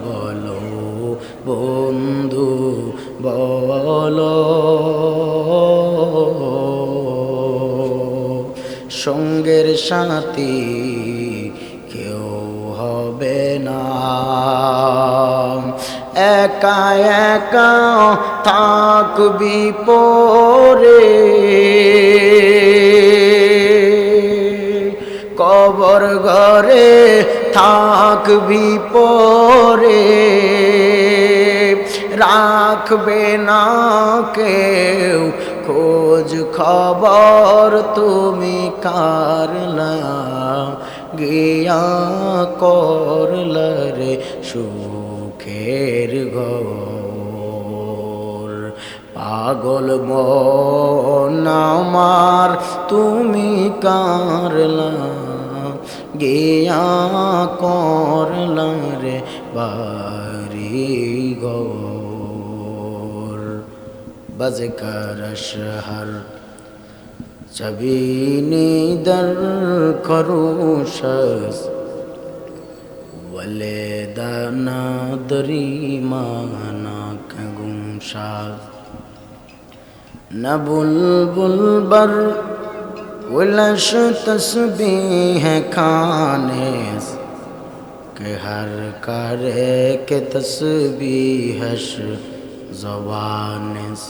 বলো বন্ধু বলো, সঙ্গের সাথী কেউ হবে না, একা একা থাকবি পরে, কবর ঘরে থাকবি পরে, রাখবে না কেউ খোঁজ খবর, তুমি কারলা গিয়া করলা রে সুখের ঘর। পাগল মন আমার তুমি কারলা গিয়া করলা রে বাড়ি ঘর। बज़कर शहर जबीनी दर खरूशस वले दाना दरी माना कगुमशास, न बुलबुल बर उलश तस्बीह खाने के हर करे के तस्बीहश ज़बानिस,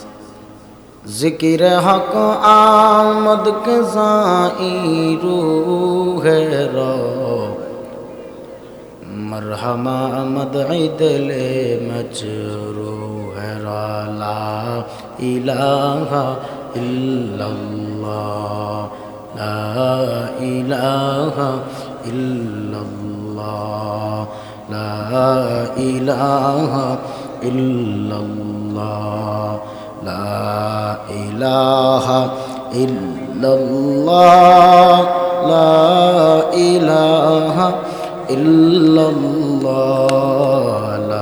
ज़िक्र हक आमद के ज़ाइरू है रो, मरहमा मदई दिले मजरू है रो। ला इलाहा इल्लल्लाह, ला इलाहा इल्लल्लाह, ला इलाहा इल्लल्लाह, ला इलाहा इल्लल्लाह, ला इलाहा इल्लल्लाह, ला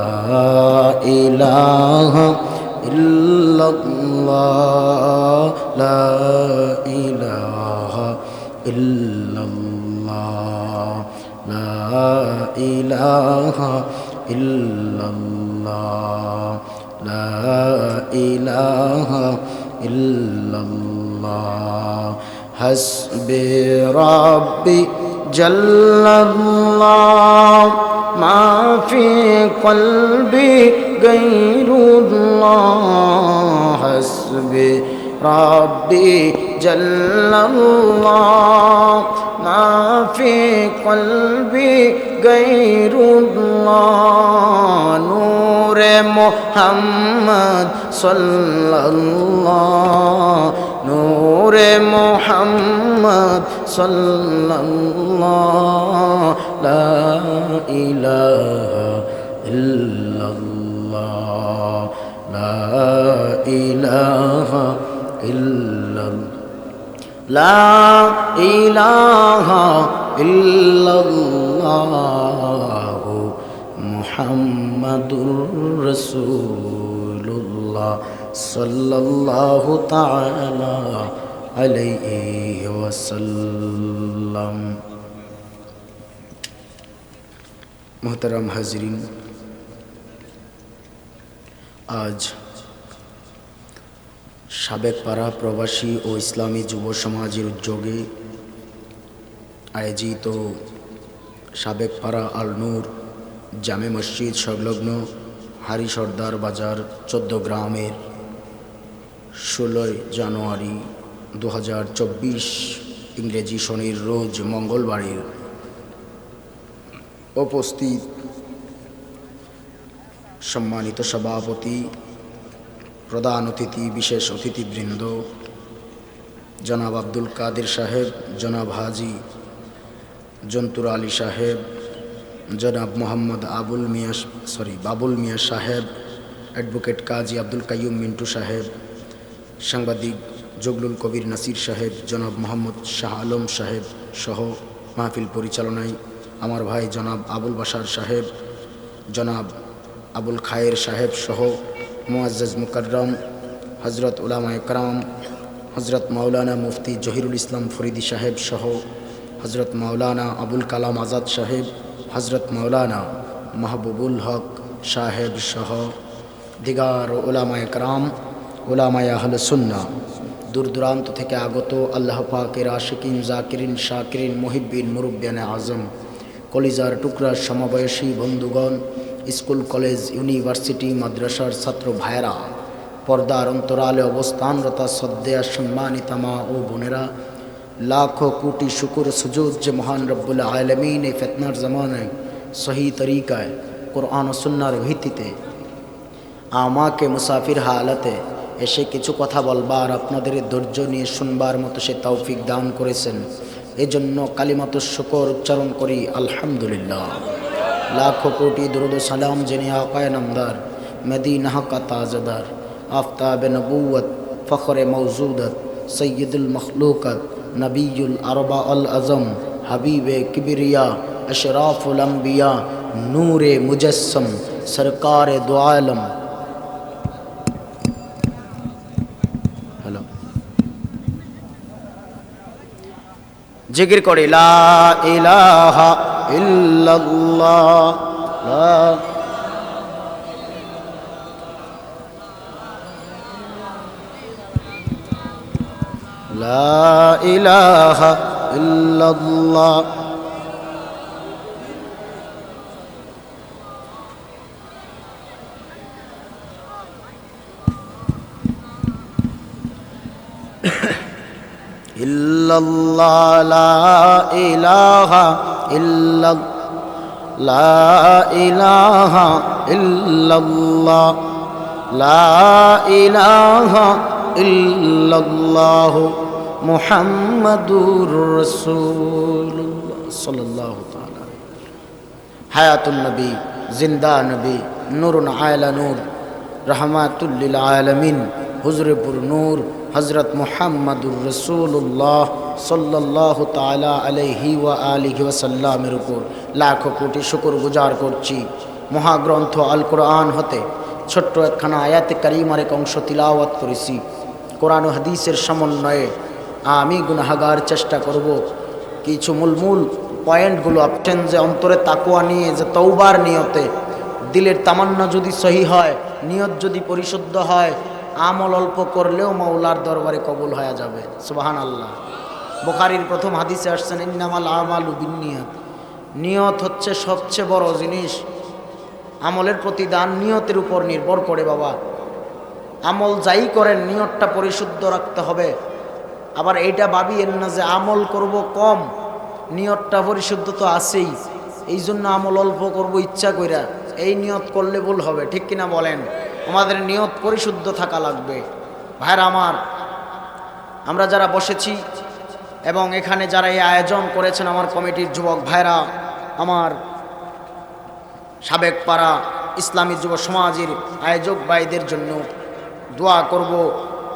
इलाहा इल्लल्लाह, ला इलाहा इल्लल्लाह, ला इलाहा इल्लल्लाह, ला इलाहा इल्लल्लाह। हस्बी रब्बी जल्लल्लाह, मा फी क़ल्बी गैरुल्लाह। हस्बी रब्बी जल्लल्लाह, मा फी क़ल्बी गैरुल्लाह। नूरे मोहम्मद सल्लल्लाह, नूरे मोहम्मद सल्लल्लाह, ला इलाहा इल्लल्लाह, ला इलाहा इल्लल्लाह, ला इलाहा इल्लल्लाह, मुहम्मदुर रसूलुल्लाह सल्लल्लाहु ताला अलैहि वसल्लम। मोहतरम हाज़रीन, आज সাবেক পাড়া প্রবাসী ও ইসলামী যুব সমাজের উদ্যোগে আয়োজিত সাবেক পাড়া আল নূর জামে মসজিদ সংলগ্ন হারি সর্দার বাজার 14 গ্রামের 16 জানুয়ারি 2024 ইংরেজি শনির রোজ মঙ্গলবারের উপস্থিত সম্মানিত সভাপতি, প্রধান অতিথি, বিশেষ অতিথিবৃন্দ, জনাব আব্দুল কাদের সাহেব, জনাব হাজি জন্তুর আলী সাহেব, জনাব মোহাম্মদ বাবুল মিয়া সাহেব, অ্যাডভোকেট কাজী আব্দুল কাইয়ুম মিন্টু সাহেব, সাংবাদিক জগলুল কবির নাসির সাহেব, জনাব মোহাম্মদ শাহ আলম সাহেব সহ মাহফিল পরিচালনায় আমার ভাই জনাব আবুল বাশার সাহেব, জনাব আবুল খায়ের সাহেব সহ মুআজ্জাজ মুকাররম হজরত উলামায়ে কেরাম, হজরত মাওলানা মুফতি জহিরুল ইসলাম ফরিদি সাহেব সহ হজরত মাওলানা আবুল কালাম আজাদ সাহেব, হজরত মৌলানা মাহবুবুল হক সাহেব সহ দিগার উলামায়ে کرام, উলামায়ে আহলে সুন্নাহ, দূর দূরান্ত থেকে আগত আল্লাহ পাকের আশিকিন, জাকিরিন, শাকিরিন, মুহিব্বিন, মুরব্বিয়ানে আজম, কলিজার টুকরার সমবয়সী বন্ধুগণ, স্কুল, কলেজ, ইউনিভার্সিটি, মাদ্রাসার ছাত্র ভাইরা, পর্দার অন্তরালে অবস্থানরত শ্রদ্ধেয়া সম্মানিতা মা ও বোনেরা, লাখো কোটি শুকুর সুজুদ যে মহান রব্বুল আলামিন এই ফিতনার জামানায় সহি তরিকায় কোরআন ও সুন্নাহর ভিত্তিতে আমাকে মুসাফির হালাতে এসে কিছু কথা বলবার, আপনাদের ধৈর্য নিয়ে শুনবার মতো সে তৌফিক দান করেছেন। এজন্য কালিমাতুশ শুকর উচ্চারণ করি আলহামদুলিল্লাহ। লাখো কোটি দুরুদ ও সালাম যিনি আকায়ে নামদার, মদিনা কা তাজদার, আফতাবে নবুয়ত, ফখরে মওজুদত, সৈয়দুল মখলুকত, নবিয়ুল আরবা আল আজম, হাবিবে কিবরিয়া, अशराफुल अंबिया, नूरे मुजस्सम, सरकार दो आलम। हेलो जिक्र करे ला इलाहा इल्लल्लाह, ला इलाहा इल्लल्लाह। इल्लल्लाह ला इलाहा इल्लल्लाह, ला इलाहा इल्लल्लाह, ला इलाहा इल्लल्लाह, मुहम्मदुर रसूलुल्लाह सल्लल्लाहु ताला। हयातुन नबी, जिंदा नबी, नूरुन आला नूर, रहमातुल लिल आलमीन, हुजूरपुर नूर हज़रत मुहम्मदुर रसूलुल्लाह सल्लल्लाहु ताला अलैहि व आलिहि वसल्लामेर উপর লাখো কোটি শুকর গুজার করছি। মহাগ্রন্থ আল কোরআন হতে ছোট্ট একখানা আয়াতে কারিমার এক অংশ তিলাওয়াত করেছি। কোরআন ও হাদিসের সমন্বয়ে আমি গুনাহগার চেষ্টা করব কিছু মূল পয়েন্টগুলো আপনি যে অন্তরে তাকওয়া নিয়ে, যে তওবার নিয়তে, দিলের তামান্না যদি সহি হয়, নিয়ত যদি পরিশুদ্ধ হয়, আমল অল্প করলেও মাওলার দরবারে কবুল হয়ে যাবে। সুবহানাল্লাহ। বুখারীর প্রথম হাদিসে আসছেন ইন্নামাল আমালু বিন্নিয়াত, নিয়ত হচ্ছে সবচেয়ে বড় জিনিস। আমলের প্রতিদান নিয়তের উপর নির্ভর করে বাবা। আমল যাই করেন নিয়তটা পরিশুদ্ধ রাখতে হবে। আবার এইটা ভাবিয়েন না যে আমল করব কম, নিয়তটা পরিশুদ্ধ তো আছেই, এই জন্য আমল অল্প করব ইচ্ছা কইরা, এই নিয়ত করলে ভুল হবে। ঠিক কিনা বলেন? আমাদের নিয়ত পরিশুদ্ধ থাকা লাগবে। ভাইরা আমার, আমরা যারা বসেছি এবং এখানে যারা এই আয়োজন করেছেন, আমার কমিটির যুবক ভাইরা, আমার সাবেক পাড়া ইসলামী যুব সমাজের আয়োজক ভাইদের জন্য দোয়া করব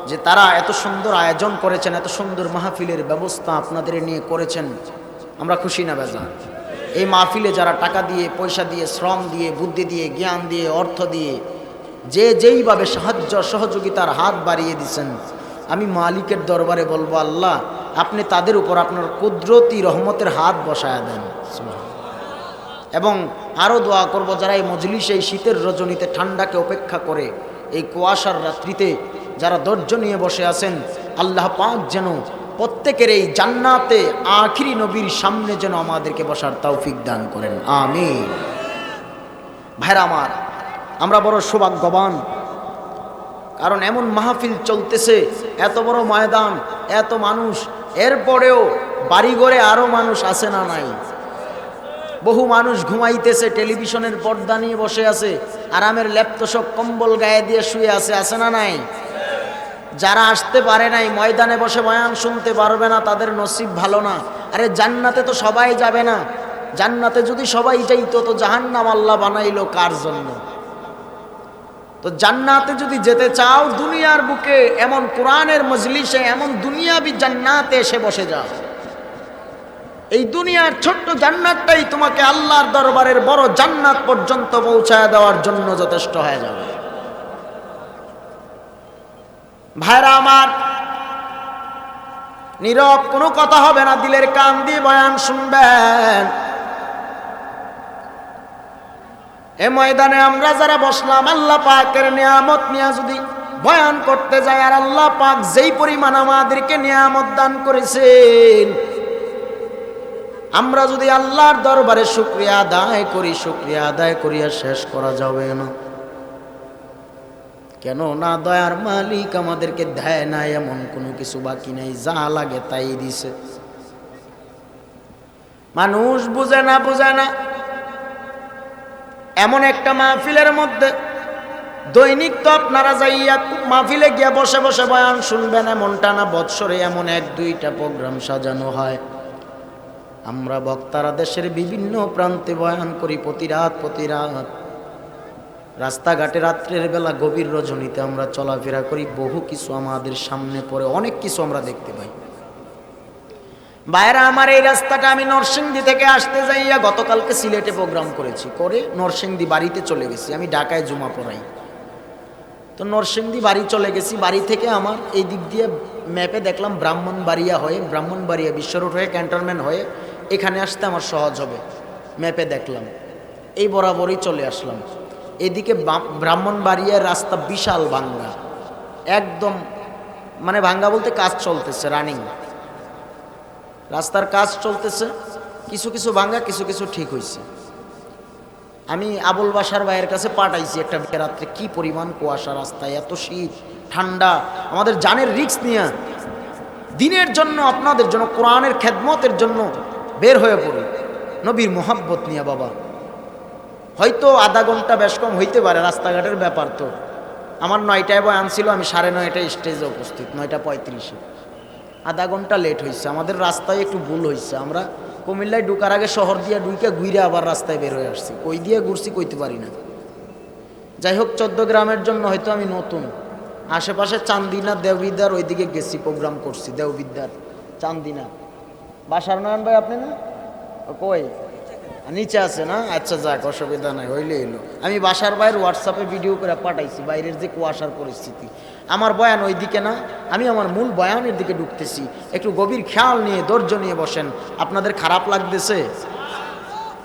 যে তারা এত সুন্দর আয়োজন করেছেন, এত সুন্দর মাহফিলের ব্যবস্থা আপনাদের নিয়ে করেছেন। আমরা খুশি না বেজার? এই মাহফিলে যারা টাকা দিয়ে, পয়সা দিয়ে, শ্রম দিয়ে, বুদ্ধি দিয়ে, জ্ঞান দিয়ে, অর্থ দিয়ে, যে যেইভাবে সাহায্য সহযোগিতার হাত বাড়িয়ে দিচ্ছেন, আমি মালিকের দরবারে বলবো, আল্লাহ আপনি তাদের উপর আপনার কুদরতি রহমতের হাত বসায়া দেন। এবং আরও দোয়া করব যারা এই মজলিসে এই শীতের রজনীতে ঠান্ডাকে উপেক্ষা করে এই কুয়াশার রাত্রিতে যারা ধৈর্য নিয়ে বসে আছেন, আল্লাহ পাক যেন প্রত্যেকের এই জান্নাতে আখিরি নবীর সামনে যেন আমাদেরকে বসার তৌফিক দান করেন, আমিন। ভাইরা আমার, আমরা বড় সৌভাগ্যবান, কারণ এমন মাহফিল চলতেছে, এত বড় ময়দান, এত মানুষ, এরপরেও বাড়িঘরে আরও মানুষ আছে না নাই? বহু মানুষ ঘুমাইতেছে, টেলিভিশনের পর্দা নিয়ে বসে আছে, আরামের ল্যাপটপ কম্বল গায়ে দিয়ে শুয়ে আছে না নাই? যারা আসতে পারে নাই, ময়দানে বসে বয়ান শুনতে পারবে না, তাদের নসিব ভালো না। আরে জান্নাতে তো সবাই যাবে না। জান্নাতে যদি সবাই যাইতো তো জাহান্নাম আল্লাহ বানাইলো কার জন্য? তো জান্নাতে যদি যেতে চাও, দুনিয়ার বুকে এমন কোরআনের মজলিসে, এমন দুনিয়াবি জান্নাতে এসে বসে যাও। এই দুনিয়ার ছোট্ট জান্নাতটাই তোমাকে আল্লাহর দরবারের বড় জান্নাত পর্যন্ত পৌঁছায় দেওয়ার জন্য যথেষ্ট হয়ে যাবে। ভাইরা আমার, নীরব কোনো কথা হবে না, দিলের কান দিয়ে বয়ান শুনবেন। এ ময়দানে আমরা যারা বসলাম, আল্লাহ পাকের নিয়ামত নিয়ে যদি বয়ান করতে যায়, আর আল্লাহ পাক যেই পরিমাণ আমাদেরকে নিয়ামত দান করেছেন, আমরা যদি আল্লাহর দরবারে শুকরিয়া আদায় করিয়া শেষ করা যাবে না। কেন না? দয়ার মালিক আমাদেরকে দেয় না এমন কোনো কিছু বাকি নাই, যা লাগে তাই দিছে। মানুষ বুঝে না এমন একটা মাহফিলের মধ্যে দৈনিক তো আপনারা যাইয়া মাহফিলে গিয়া বসে বসে বয়ান শুনবেন এমনটা না, বৎসরে এমন 1-2টা প্রোগ্রাম সাজানো হয়। আমরা বক্তারা দেশের বিভিন্ন প্রান্তে বয়ান করি প্রতি রাত রাস্তাঘাটে রাত্রের বেলা গভীর রজনীতে আমরা চলাফেরা করি, বহু কিছু আমাদের সামনে পড়ে, অনেক কিছু আমরা দেখতে পাই। বাইরে আমার এই রাস্তাটা আমি নরসিংদী থেকে আসতে যাইয়া গতকালকে সিলেটে প্রোগ্রাম করেছি, করে নরসিংদী বাড়িতে চলে গেছি। আমি ঢাকায় জুমা পড়াই, তো নরসিংদী বাড়ি চলে গেছি। বাড়ি থেকে আমার এই দিক দিয়ে ম্যাপে দেখলাম ব্রাহ্মণবাড়িয়া বিশ্ব রোড হয়ে ক্যান্টনমেন্ট হয়ে এখানে আসতে আমার সহজ হবে। ম্যাপে দেখলাম এই বরাবরই চলে আসলাম। এদিকে ব্রাহ্মণবাড়িয়ার রাস্তা বিশাল ভাঙ্গা, একদম মানে ভাঙ্গা বলতে কাজ চলতেছে, রানিং রাস্তার কাজ চলতেছে, কিছু ভাঙ্গা কিছু ঠিক হয়েছে। আমি আবুল বাসার ভাইয়ের কাছে পাঠাইছি একটা রাত্রে, কি পরিমাণ কুয়াশা রাস্তায়, এত শীত ঠান্ডা, আমাদের জানের রিস্ক নিয়ে দিনের জন্য আপনাদের জন্য কোরআনের খেদমতের জন্য বের হয়ে পড়ি, নবীর মোহাব্বত নিয়ে। বাবা হয়তো আধা ঘন্টা বেশ কম হইতে পারে, রাস্তাঘাটের ব্যাপার তো। আমার 9টায় বয়ান ছিল, আমি 9:30টায় স্টেজে উপস্থিত, 9:35-এ, আধা ঘন্টা লেট হয়েছে। আমাদের রাস্তায় একটু ভুল হয়েছে, আমরা কুমিল্লায় ঢুকার আগে শহর দিয়ে ঘুরে আবার রাস্তায় বের হয়ে আসছি, কই দিয়ে ঘুরছি কইতে পারি না। যাই হোক, 14 গ্রামের জন্য হয়তো আমি নতুন, আশেপাশে চান্দিনা দেওবিদ্যার ওইদিকে গেছি, প্রোগ্রাম করছি দেওবিদ্যার চান্দিনা। বাসার নয়ন ভাই আপনি না? কই নিচে আছে না? আচ্ছা যাক, অসুবিধা নাই, হইলে এলো। আমি বাসার বাইরে হোয়াটসঅ্যাপে ভিডিও করে পাঠাইছি বাইরের যে কুয়াশার পরিস্থিতি। আমার বয়ান ওই দিকে না, আমি আমার মূল বয়ানের দিকে ঢুকতেছি। একটু গভীর খেয়াল নিয়ে ধৈর্য নিয়ে বসেন। আপনাদের খারাপ লাগতেছে?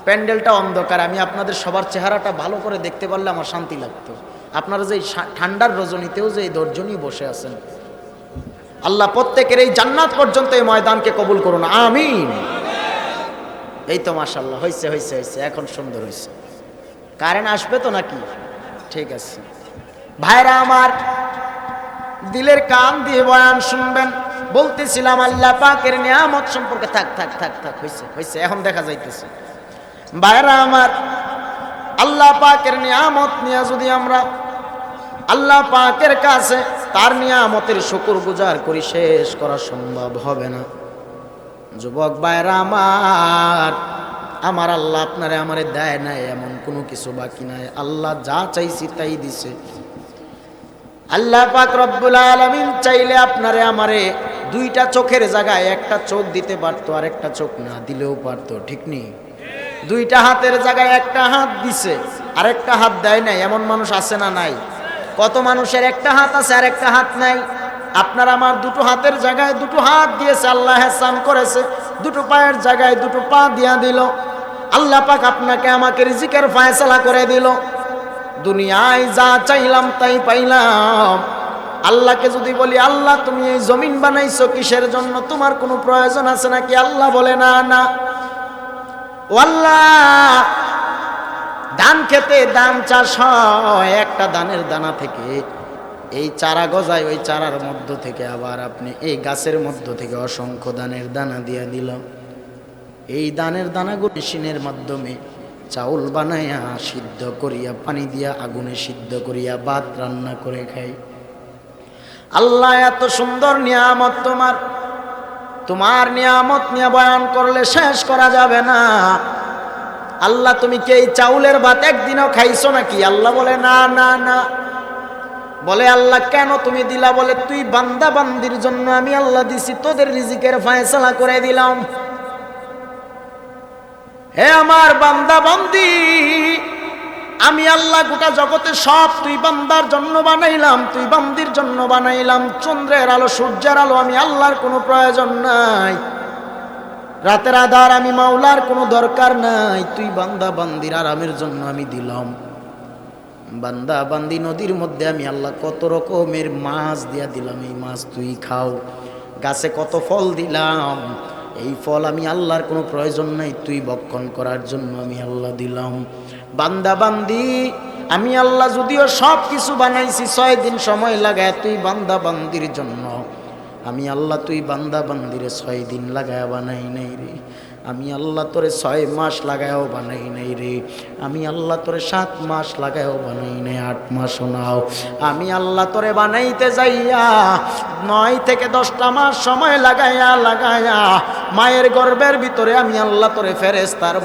প্যান্ডেলটা অন্ধকার, আমি আপনাদের সবার চেহারাটা ভালো করে দেখতে পারলে আমার শান্তি লাগতো। আপনারা যে ঠান্ডার রজনীতেও যে ধৈর্য নিয়ে বসে আছেন, আল্লাহ প্রত্যেকের এই জান্নাত পর্যন্ত এই ময়দানকে কবুল করুন, আমিন। এই তো মাশাআল্লাহ, হয়েছে, এখন সুন্দর হয়েছে। কারেন্ট আসবে তো নাকি? ঠিক আছে ভাইরা আমার, দিলের কান দিয়ে বয়ান শুনবেন। বলতেছিলাম আল্লাহ পাকের নিয়ামত সম্পর্কে। থাক, হয়েছে, এখন দেখা যাইতেছে। ভাইরা আমার, আল্লাহ পাকের নিয়ামত নিয়ে যদি আমরা আল্লাহ পাকের কাছে তার নিয়ামতের শুকরগুজার করি, শেষ করা সম্ভব হবে না। যুবক ভাইরা আমার আল্লাহ আপনারে আমারে দেয় নাই এমন কোনো কিছু বাকি নাই। আল্লাহ যা চাইছি তাই দিছে। আল্লাহ পাক রব্বুল আলামিন চাইলে আপনারে আমারে 2টা চোখের জায়গায় 1টা চোখ দিতে পারতো, আর 1টা চোখ না দিলেও পারতো, ঠিক নেই? 2টা হাতের জায়গায় 1টা হাত দিছে, আর 1টা হাত দেয় নাই, এমন মানুষ আছে না নাই? কত মানুষের 1টা হাত আছে আর 1টা হাত নাই? আপনার আমার 2টো হাতের জায়গায় 2টো হাত দিয়েছে, আল্লাহ এহসান করেছে। 2টো পায়ের জায়গায় 2টো পা দিয়া দিল। আল্লাহ পাক আপনাকে আমাকে রিজিকের ফয়সালা করে দিল। দুনিয়ায় যা চাইলাম তাই পাইলাম। আল্লাহকে যদি বলি, আল্লাহ তুমি এই জমিন বানাইছো কিসের জন্য? তোমার কোনো প্রয়োজন আছে নাকি? আল্লাহ বলে না। ও আল্লাহ, ধান খেতে ধান চাষ হয়, একটা ধানের দানা থেকে এই চারা গজায়, ওই চারার মধ্য থেকে আবার আপনি এই গাছের মধ্য থেকে অসংখ্য দানের দানা দিয়া দিল। এই দানের দানাগুলো মেশিনের মাধ্যমে চাউল বানাইয়া সিদ্ধ করিয়া পানি দিয়া আগুনে সিদ্ধ করিয়া ভাত রান্না করে খাই। আল্লাহ এত সুন্দর নিয়ামত তোমার নিয়ামত নিয়ে বয়ান করলে শেষ করা যাবে না। আল্লাহ তুমি কি এই চাউলের ভাত একদিনও খাইছো নাকি? আল্লাহ বলে না। বলে আল্লাহ কেন তুমি দিলা? বলে তুই বান্দা বান্দির জন্য আমি আল্লাহ দিছি, তোদের রিজিকের ফয়সালা করে দিলাম। হে আমার বান্দা বান্দি, আমি আল্লাহ গোটা জগতে সব তুই বান্দার জন্য বানাইলাম, তুই বান্দির জন্য বানাইলাম। চন্দ্রের আলো সূর্যের আলো আমি আল্লাহর কোনো প্রয়োজন নাই। রাতের আধার আমি মাওলার কোনো দরকার নাই, তুই বান্দা বান্দির আরামের জন্য আমি দিলাম। বান্দা বান্দি নদীর মধ্যে আমি আল্লাহ কত রকমের মাছ দিয়া দিলাম, এই মাছ তুই খাও। গাছে কত ফল দিলাম, এই ফল আমি আল্লাহর কোনো প্রয়োজন নাই, তুই ভক্ষণ করার জন্য আমি আল্লাহ দিলাম। বান্দা বান্দি আমি আল্লাহ যদিও সব কিছু বানাইছি 6 দিন সময় লাগায় তুই বান্দা বান্দির জন্য, আমি আল্লাহ তুই বান্দা বান্দিরে 6 দিন লাগায় বানাই নাই রে। আমি আল্লাহ তোরে 6 মাস লাগায়ও বানাই নাই রে। আমি আল্লাহ তোরে 7 মাস লাগায়ও বানাই নাই, 8 মাসও নাও। আমি আল্লাহ তোরে বানাইতে যাইয়া 9 থেকে 10টা মাস সময় লাগাইয়া মায়ের গর্ভের ভিতরে আমি আল্লাহ তোরে ফেরেশতার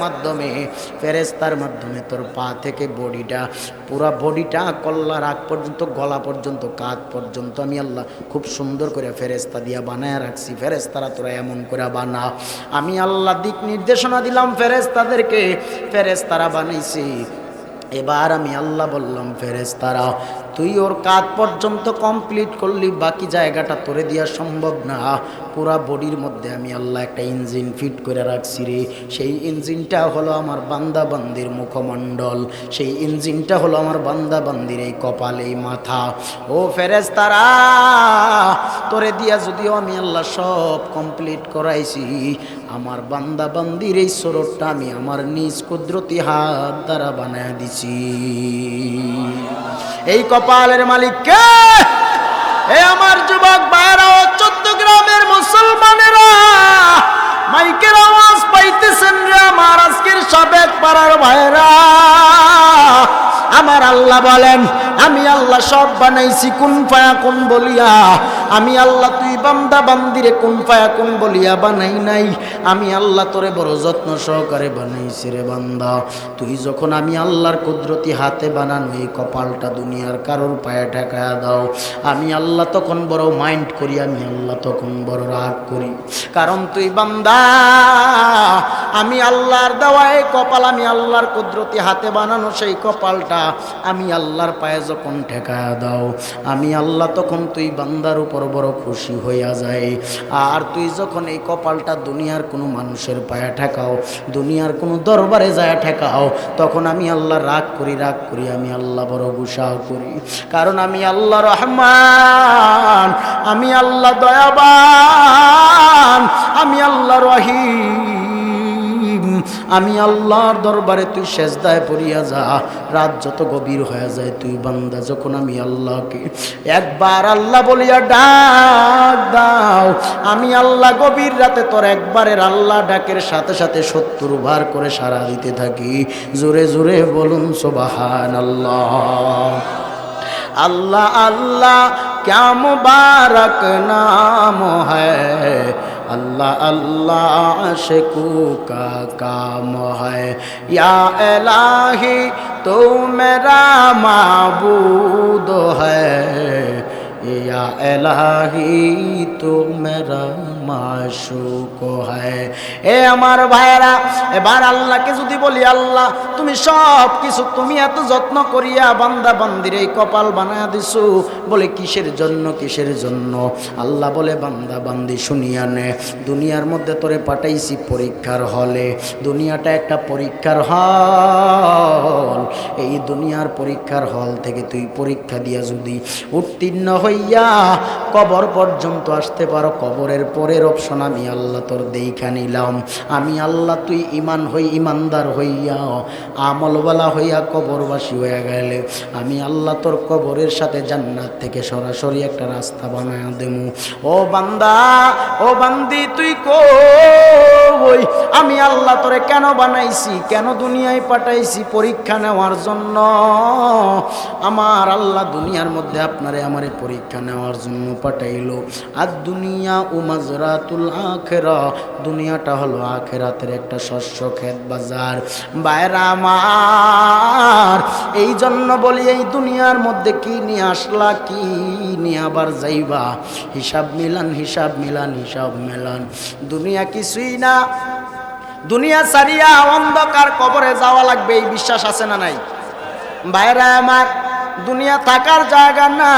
মাধ্যমে তোর পা থেকে বডিটা, পুরা বডিটা কল্লার আগ পর্যন্ত, গলা পর্যন্ত, কাঁধ পর্যন্ত আমি আল্লাহ খুব সুন্দর করে ফেরেশতা দিয়া বানায় রাখছি। ফেরেশতারা তোরা এমন করে বানা। আমি আল্লাহ দিক নির্দেশনা দিলাম ফেরেশতাদেরকে, ফেরেশতারা বানাইছি। এবার আমি আল্লাহ বললাম ফেরেশতারা তুই ওর কাঁধ পর্যন্ত কমপ্লিট করলি, বাকি জায়গাটা তোরে দেওয়া সম্ভব না। পুরা বডির মধ্যে আমি আল্লাহ একটা ইঞ্জিন ফিট করে রাখছি রে। সেই ইঞ্জিনটা হলো আমার বান্দা বান্দির মুখমণ্ডল, সেই ইঞ্জিনটা হলো আমার বান্দা বান্দির এই কপাল, এই মাথা। ও ফেরেশতারা তোরে দিয়া যদিও আমি আল্লাহ সব কমপ্লিট করাইছি, আমার বান্দা বান্দির এই শরীরটা আমি আমার নিজ কুদরতি হাত দ্বারা বানায় দিছি। এই কপালের মালিক কে? এই আমার যুবক ভাইরা ও চট্টগ্রামের মুসলমানেরা, মাইকের আওয়াজ পাইতেছেন রে আমার আজকের সাবেক পাড়ার ভাইরা। আমার আল্লাহ বলেন আমি আল্লাহ সব বানাইছি কুন ফায়াকুন বলিয়া। আমি আল্লাহ তুই বান্দা বান্দিরে কুন ফায়াকুন বলিয়া বানাই নাই, আমি আল্লাহ তোরে বড় যত্ন সহকারে বানাইছি রে বান্দা। তুই যখন আমি আল্লাহর কুদরতি হাতে বানানো এই কপালটা দুনিয়ার কারোর পায়ে ঠেকায়া দাও, আমি আল্লাহ তখন বড় মাইন্ড করি, আমি আল্লাহ তখন বড় রাগ করি। কারণ তুই বান্দা, আমি আল্লাহর দেওয়া এই কপাল, আমি আল্লাহর কুদরতি হাতে বানানো সেই কপালটা আমি আল্লাহর পায়ে যখন ঠেকায়া দাও, আমি আল্লাহ তখন তুই বান্দার উপর বড় খুশি হইয়া যায়। আর তুই যখন এই কপালটা দুনিয়ার কোনো মানুষের পায়ে ঠেকাও, দুনিয়ার কোনো দরবারে যায় ঠেকাও, তখন আমি আল্লাহ রাগ করি, আমি আল্লাহ বড় গুসা করি। কারণ আমি আল্লাহ রহমান, আমি আল্লাহ দয়াবান, আমি আল্লাহ রহিম। আমি আল্লাহর দরবারে তুই সেজদায় পড়িয়া যা, রাত যত গভীর হয়ে যায় তুই বান্দা যখন আমি আল্লাহকে একবার আল্লাহ বলিয়া ডাক দাও, আমি আল্লাহ গভীর রাতে তোর একবারের আল্লাহ ডাকের সাথে সাথে 70 বার করে সাড়া দিতে থাকি। জোরে জোরে বলুন সুবহানাল্লাহ। अल्लाह अल्लाह क्या मुबारक नाम है, अल्लाह अल्लाह आशिकों का काम है। या इलाही तू मेरा माबूद है, या इलाही तू मेरा माशूक है। এ আমার ভাইরা, এবার আল্লাহকে যদি বলি আল্লাহ তুমি সব কিছু, তুমি এত যত্ন করিয়া বান্দা বান্দির এই কপাল বানায়া দিছো, বলে কিসের জন্য, কিসের জন্য? আল্লাহ বলে বান্দা বান্দি শুনিয়া নে, দুনিয়ার মধ্যে তোরে পাঠাইছি পরীক্ষার হলে। দুনিয়াটা একটা পরীক্ষার হল। এই দুনিয়ার পরীক্ষার হল থেকে তুই পরীক্ষা দিয়া যদি উত্তীর্ণ হইয়া কবর পর্যন্ত আসতে পারো, কবরের পরের অপশন আমি আল্লাহ তোর দেখা নিলাম। আমি আল্লাহ তুই ইমান হই, ইমানদার হইয়া আমলওয়ালা হইয়া কবরবাসী হয়ে গেলে আমি আল্লাহ তোর কবরের সাথে জান্নাত থেকে সরাসরি একটা রাস্তা বানায় দেবো। ও বান্দা, ও বান্দি তুই কই? আমি আল্লাহ তোরে কেন বানাইছি, কেন দুনিয়ায় পাঠাইছি? পরীক্ষা নেওয়ার জন্য। আমার আল্লাহ দুনিয়ার মধ্যে আপনারে আমারে পরীক্ষা নেওয়ার জন্য পাঠাইলো। আর দুনিয়া ও মাজরাতুল আখিরা, দুনিয়াটা হলো আখিরাতের একটা শস্য ক্ষেত বাজার। বাইরা আমার এই জন্য বলি এই দুনিয়ার মধ্যে কি নিয়ে আসলা, কি নিয়ে আবার যাইবা? হিসাব মিলান, হিসাব মিলান, হিসাব মেলান। দুনিয়া কিছুই না, দুনিয়া ছাড়িয়া অন্ধকার কবরে যাওয়া লাগবে, এই বিশ্বাস আছে না নাই? বাইরা আমার দুনিয়া থাকার জায়গা না,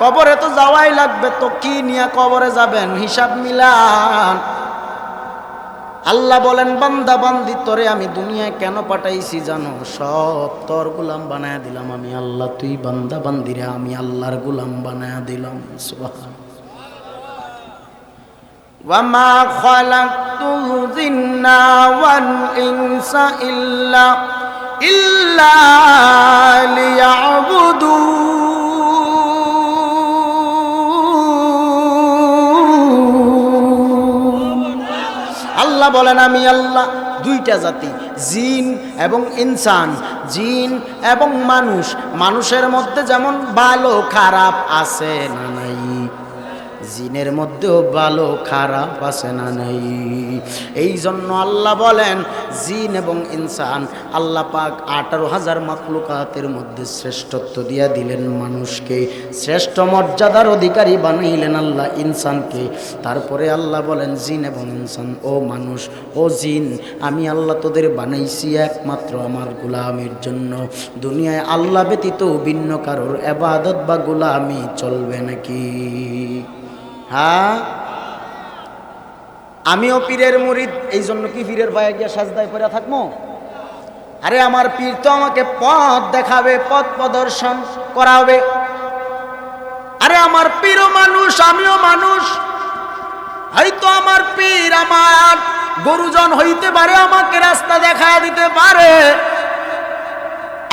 কবরে তো যাওয়াই লাগবে। তো কি নিয়ে কবরে যাবেন? হিসাব মিলান। আল্লাহ বলেন বান্দা বান্দি তোরে আমি দুনিয়ায় কেন পাঠাইছি জানো? সব তোর গোলাম বানায় দিলাম আমি আল্লাহ। তুই বান্দা বান্দিরে আমি আল্লাহর গোলাম বানায় দিলাম। সুবহান। ওয়ামা খালাকতুল জিন্না ওয়াল ইনসা ইল্লা লিয়াবুদুন। আল্লাহ বলেন আমি আল্লাহ দুইটা জাতি, জিন এবং ইনসান, জিন এবং মানুষ। মানুষের মধ্যে যেমন ভালো খারাপ আছে না নাই? জিনের মধ্যেও ভালো খারাপ আছে না নাই? এই জন্য আল্লাহ বলেন জিন এবং ইনসান, আল্লাহ পাক 18,000 মাখলুকাতের মধ্যে শ্রেষ্ঠত্ব দিয়া দিলেন মানুষকে, শ্রেষ্ঠ মর্যাদার অধিকারী বানাইলেন আল্লাহ ইনসানকে। তারপরে আল্লাহ বলেন জিন এবং ইনসান, ও মানুষ ও জিন, আমি আল্লাহ তোদের বানাইছি একমাত্র আমার গোলামের জন্য। দুনিয়ায় আল্লাহ ব্যতীত ভিন্ন কারোর ইবাদত বা গোলামি চলবে নাকি? হ্যাঁ, আমিও পীরের মুরিদ, এই জন্য কি পীরের পায়ে গিয়ে সাজদায় পড়ে থাকবো? আরে আমার পীর তো আমাকে পথ দেখাবে, পথ প্রদর্শন করাবে। আরে আমার পীরও মানুষ, আমিও মানুষ। হয়তো আমার পীর আমার গুরুজন হইতে পারে, আমাকে রাস্তা দেখা দিতে পারে।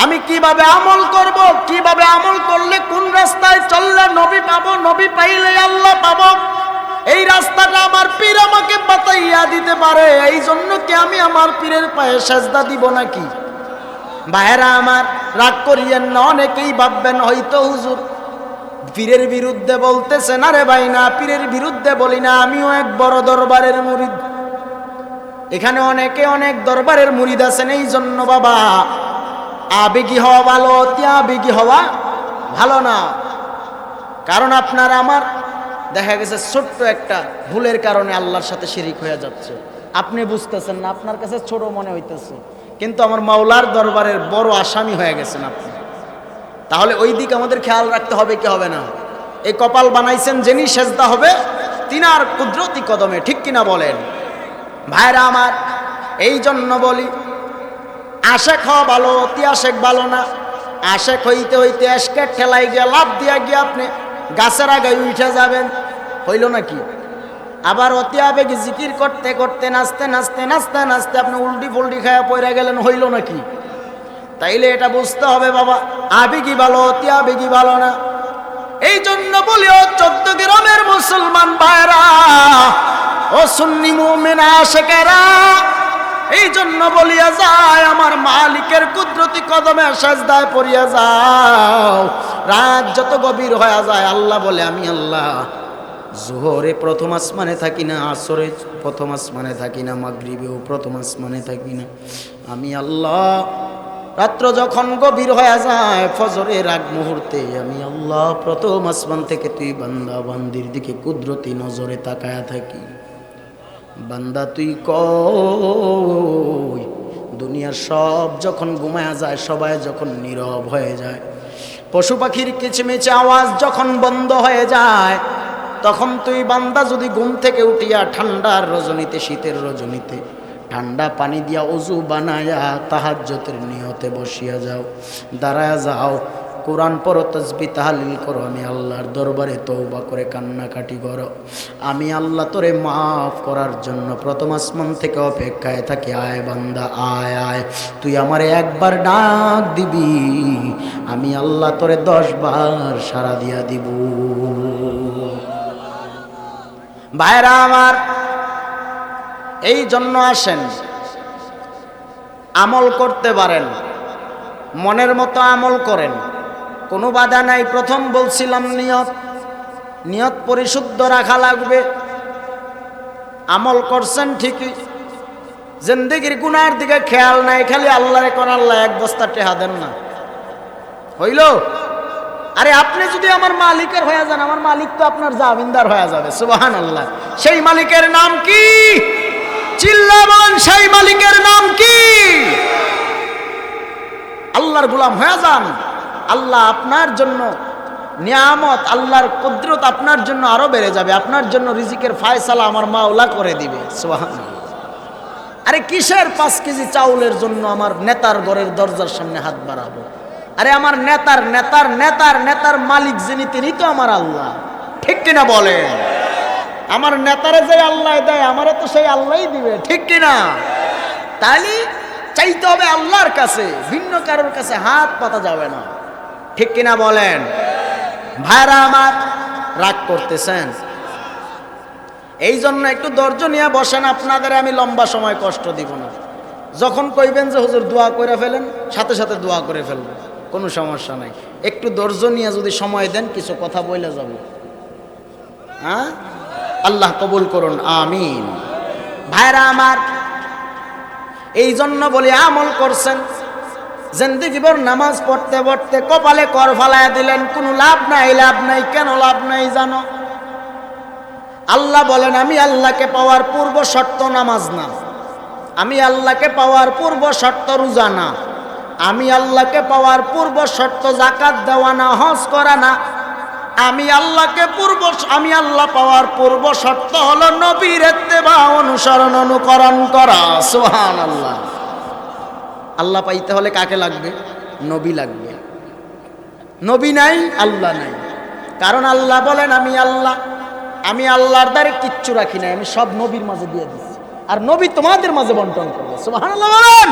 আমি কিভাবে আমল করব, কিভাবে আমল করলে কোন রাস্তায় চললে নবী পাবো, নবী পাইলে আল্লাহ পাবো, এই রাস্তাটা আমার পীর আমাকে বাতাইয়া দিতে পারে। এই জন্য কি আমি আমার পীরের পায়ে সেজদা দিব নাকি? ভাইরা আমার, রাগ করিয়েন না। অনেকেই ভাববেন হয়তো হুজুর পীরের বিরুদ্ধে বলতেছেন। আরে ভাই না, পীরের বিরুদ্ধে বলি না, আমিও এক বড় দরবারের মুরিদ। এখানে অনেকে অনেক দরবারের মুরিদ আছেন। এই জন্য বাবা, আবেগী হওয়া ভালো, অতি আবেগী হওয়া ভালো না। কারণ আপনার আমার দেখা গেছে ছোট্ট একটা ভুলের কারণে আল্লাহর সাথে শিরিক হয়ে যাচ্ছে, আপনি বুঝতেছেন না, আপনার কাছে ছোট মনে হইতেছে, কিন্তু আমার মাওলার দরবারের বড় আসামি হয়ে গেছেন আপনি। তাহলে ওই দিক আমাদের খেয়াল রাখতে হবে কি হবে না? এই কপাল বানাইছেন যিনি, সেজদা হবে তিনার কুদরতি কদমে, ঠিক কিনা বলেন? ভাইরা আমার, এই জন্য বলি আশেক হওয়া ভালো, অতি আশেক ভালো না। আশেক হইতে হইতে এসকের ঠেলাই গিয়ে লাভ দিয়া গিয়ে আপনি গাছের আগায় উঠে যাবেন, হইল নাকি? আবার অতি আবেগে জিকির করতে করতে নাচতে নাচতে নাচতে নাচতে আপনি উল্টি ফুল্টি খায়া পড়ে গেলেন, হইল নাকি? তাইলে এটা বুঝতে হবে বাবা, আবেগী ভালো, অতি আবেগী ভালো না। এই জন্য বলি ও 14 গ্রামের মুসলমান ভাইরা, ও সুন্নি মুমিন আশেকেরা, এই জন্য বলিয়া যায় আমার মালিকের কুদরতি কদমে সাজদায় পড়িয়া যাও। রাত যত গভীর হয়ে যায় আল্লাহ বলে আমি আল্লাহ জোহরে প্রথম আসমানে থাকি না, আসরে প্রথম আসমানে থাকি না, মাগরিবেও প্রথম আসমানে থাকি না। আমি আল্লাহ রাত্র যখন গভীর হয়ে যায় ফজরের আগ মুহূর্তে আমি আল্লাহ প্রথম আসমান থেকে তুই বান্দা বান্দির দিকে কুদরতি নজরে তাকায়া থাকি। বান্দা তুই কই? দুনিয়ার সব যখন ঘুমায়া যায়, সবাই যখন নীরব হয়ে যায়, পশু পাখির কিচিমিচি আওয়াজ যখন বন্ধ হয়ে যায়, তখন তুই বান্দা যদি ঘুম থেকে উঠিয়া ঠান্ডার রজনীতে, শীতের রজনীতে ঠান্ডা পানি দিয়া ওযু বানায়া তাহাজ্জুদের নিয়তে বসিয়া যাও, দাঁড়ায়া যাও, কোরআন পড়ো, তাসবিহ তাহলিল করো, আমি আল্লাহর দরবারে তওবা করে কান্নাকাটি করো, আমি আল্লাহ তোরে মাফ করার জন্য প্রথম আসমান থেকে অপেক্ষায় থাকি। আয় বান্দা আয় আয়, তুই আমারে একবার ডাক দিবি, আমি আল্লাহ তোরে 10 বার সাড়া দিয়া দিব। ভাইরা আমার, এই জন্য আসেন আমল করতে পারেন, মনের মতো আমল করেন, কোনো বাধা নাই। প্রথম বলছিলাম নিয়ত, নিয়ত পরিশুদ্ধ রাখা লাগবে। আমল করছেন ঠিকই, জিন্দেগির গুনার দিকে খেয়াল নাই, খালি আল্লাহরে কোন আল্লাহ 1 বস্তা টেহা দেন না, হইল? আরে আপনি যদি আমার মালিকের হয়ে যান, আমার মালিক তো আপনার জামিনদার হয়ে যাবে। সুবহানাল্লাহ। সেই মালিকের নাম কি? চিল্লাবেন, সেই মালিকের নাম কি? আল্লাহর গোলাম হয়ে যান, আল্লাহ আপনার জন্য নিয়ামত, আল্লাহর কুদরত আপনার জন্য আরো বেড়ে যাবে, আপনার জন্য রিজিকের ফায়সালা আমার মাওলা করে দিবে। সুবহানাল্লাহ। আরে কিসের 5 কেজি চাউলের জন্য আমার নেতার ঘরের দরজার সামনে হাত বাড়াবো? আরে আমার নেতার নেতার নেতার নেতার মালিক যিনি তিনি তো আমার আল্লাহ, ঠিক কিনা বলেন? আমার নেতারে যে আল্লাহ দেয় আমারে তো সেই আল্লাহই দিবে, ঠিক কিনা? তাইলে চাইতে হবে আল্লাহর কাছে, ভিন্ন কারোর কাছে হাত পাতা যাবে না, ঠিক কিনা বলেন? ভাইরা আমার, রাগ করতেছেন? এই জন্য একটু ধৈর্য নিয়ে বসেন, আপনাদের আমি লম্বা সময় কষ্ট দিব না। যখন কইবেন যে হুজুর দোয়া করে ফেলেন, সাথে সাথে দোয়া করে ফেলবেন, কোনো সমস্যা নাই। একটু ধৈর্য নিয়ে যদি সময় দেন কিছু কথা বলে যাব। হ্যাঁ, আল্লাহ কবুল করুন, আমিন। ভাইরা আমার, এই জন্য বলি আমল করছেন, জিন্দেগিভর নামাজ পড়তে পড়তে কপালে কর ফালায়া দিলেন, কোনো লাভ নাই। লাভ নাই কেন লাভ নাই জানো? আল্লাহ বলেন আমি আল্লাহকে পাওয়ার পূর্ব শর্ত নামাজ না, আমি আল্লাহকে পাওয়ার পূর্ব শর্ত রোজা না, আমি আল্লাহকে পাওয়ার পূর্ব শর্ত যাকাত দেওয়া না, হজ করা না। আমি আল্লাহ পাওয়ার পূর্ব শর্ত হলো নবীর ইত্তেবা, অনুসরণ অনুকরণ করা। সুবহানাল্লাহ। আল্লাহ পাইতে হলে কাকে লাগবে? নবী লাগবে। নবী নাই, আল্লাহ নাই। কারণ আল্লাহ বলেন আমি আল্লাহর দ্বারে কিচ্ছু রাখি নাই, আমি সব নবীর মাঝে দিয়ে দিচ্ছি, আর নবী তোমাদের মাঝে বন্টন করবে। সুবহানাল্লাহ বলেন।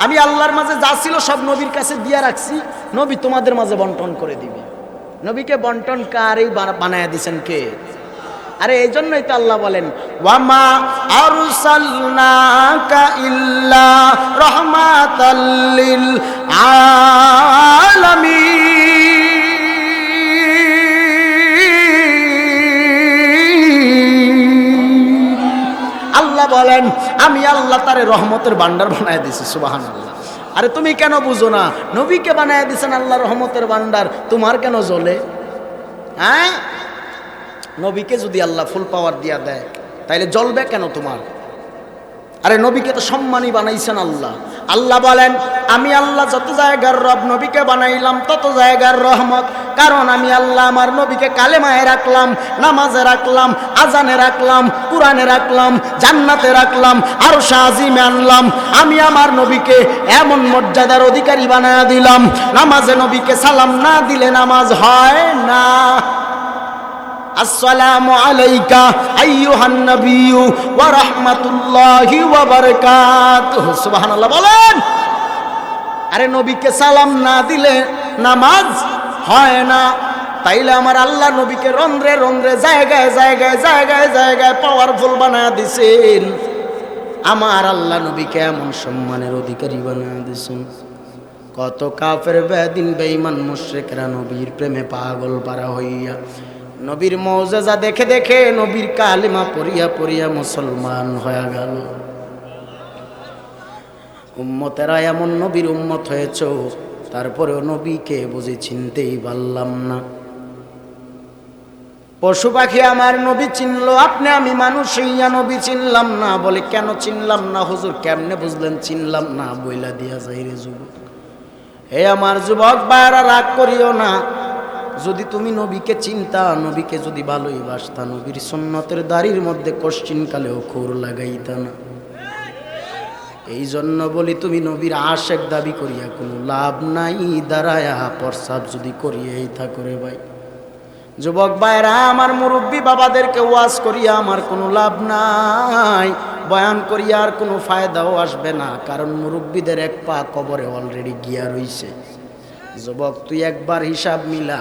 আমি আল্লাহর মাঝে যা ছিল সব নবীর কাছে দিয়ে রাখছি, নবী তোমাদের মাঝে বন্টন করে দিবে। নবীকে বন্টনকারী বানায়া দিয়েছেন কে? আরে এই জন্যই তো আল্লাহ বলেন ওয়ামা আরসালনাকা ইল্লা রাহমাতাল লিল আলামিন। আল্লাহ বলেন আমি আল্লাহ তারে রহমতের ভান্ডার বানায় দিয়েছি। সুবহানাল্লাহ। আরে তুমি কেন বুঝো না? নবীকে বানায় দিয়েছেন আল্লাহ রহমতের ভান্ডার, তোমার কেন জ্বলে? হ্যাঁ, নবীকে যদি আল্লাহ ফুল পাওয়ার দিয়া দেয় তাইলে জ্বলবে কেন তোমার? আরে নবীকে তো সম্মানী বানাইছেন আল্লাহ। আল্লাহ বলেন আমি আল্লাহ যত জায়গার রব, নবীকে বানাইলাম তত জায়গার রহমত। কারণ আমি আল্লাহ আমার নবীকে কালেমায় রাখলাম, নামাজে রাখলাম, আজানে রাখলাম, কুরআনে রাখলাম, জান্নাতে রাখলাম, আরশে আজিমে আনলাম। আমি আমার নবীকে এমন মর্যাদার অধিকারী বানায়া দিলাম, নামাজে নবীকে সালাম না দিলে নামাজ হয় না। আসসালামু আলাইকা আইয়ুহান নবিয়্যু ওয়া রাহমাতুল্লাহি ওয়া বারাকাতুহু। সুবহানাল্লাহ বলেন। আরে নবীকে সালাম না দিলে নামাজ হয় না। তাইলে আমার আল্লাহ নবীকে রন্ধ্রে রন্ধ্রে জায়গায় জায়গায় জায়গায় জায়গায় পাওয়ারফুল বানায় দিছেন। আমার আল্লাহ নবীকে এমন সম্মানের অধিকারী বানায় দিছেন, কত কাফের বেদিন বেঈমান মুশরিকরা নবীর প্রেমে পাগল পারা হইয়া নবীর মুজিজা দেখে দেখে নবীর কালিমা পড়িয়া পড়িয়া মুসলমান হয়ে গেল। উম্মতেরা এমন নবীর উম্মত হয়েছ, তারপরেও নবীকে বুঝি চিনতেই পারলাম না। পশু পাখি আমার নবী চিনলো, আপনি আমি মানুষ হইয়া নবী চিনলাম না। বলে কেন চিনলাম না হুজুর? কেমনে বুঝলেন চিনলাম না? বইলা দিয়া যাই রে যুবক। হে আমার যুবক ভাইরা, রাগ করিও না। যদি তুমি নবীকে চিনতা, নবীকে যদি ভালোই বাসতা, নবীর সুন্নতের দাড়ির মধ্যে কোশ্চিনকালেও খুর লাগাইতা না। এই জন্য বলি তুমি নবীর আশেক দাবি করিয়া কোনো লাভ নাই। দাঁড়ায়া প্রস্রাব যদি করিয়াই থাকো রে ভাই। যুবক ভাইরা আমার, মুরব্বী বাবাদেরকে ওয়াজ করিয়া আমার কোনো লাভ নাই, বয়ান করিয়া আর কোনো ফায়দাও আসবে না। কারণ মুরব্বীদের এক পা কবরে অলরেডি গিয়া রইছে। যুবক তুই একবার হিসাব মিলা,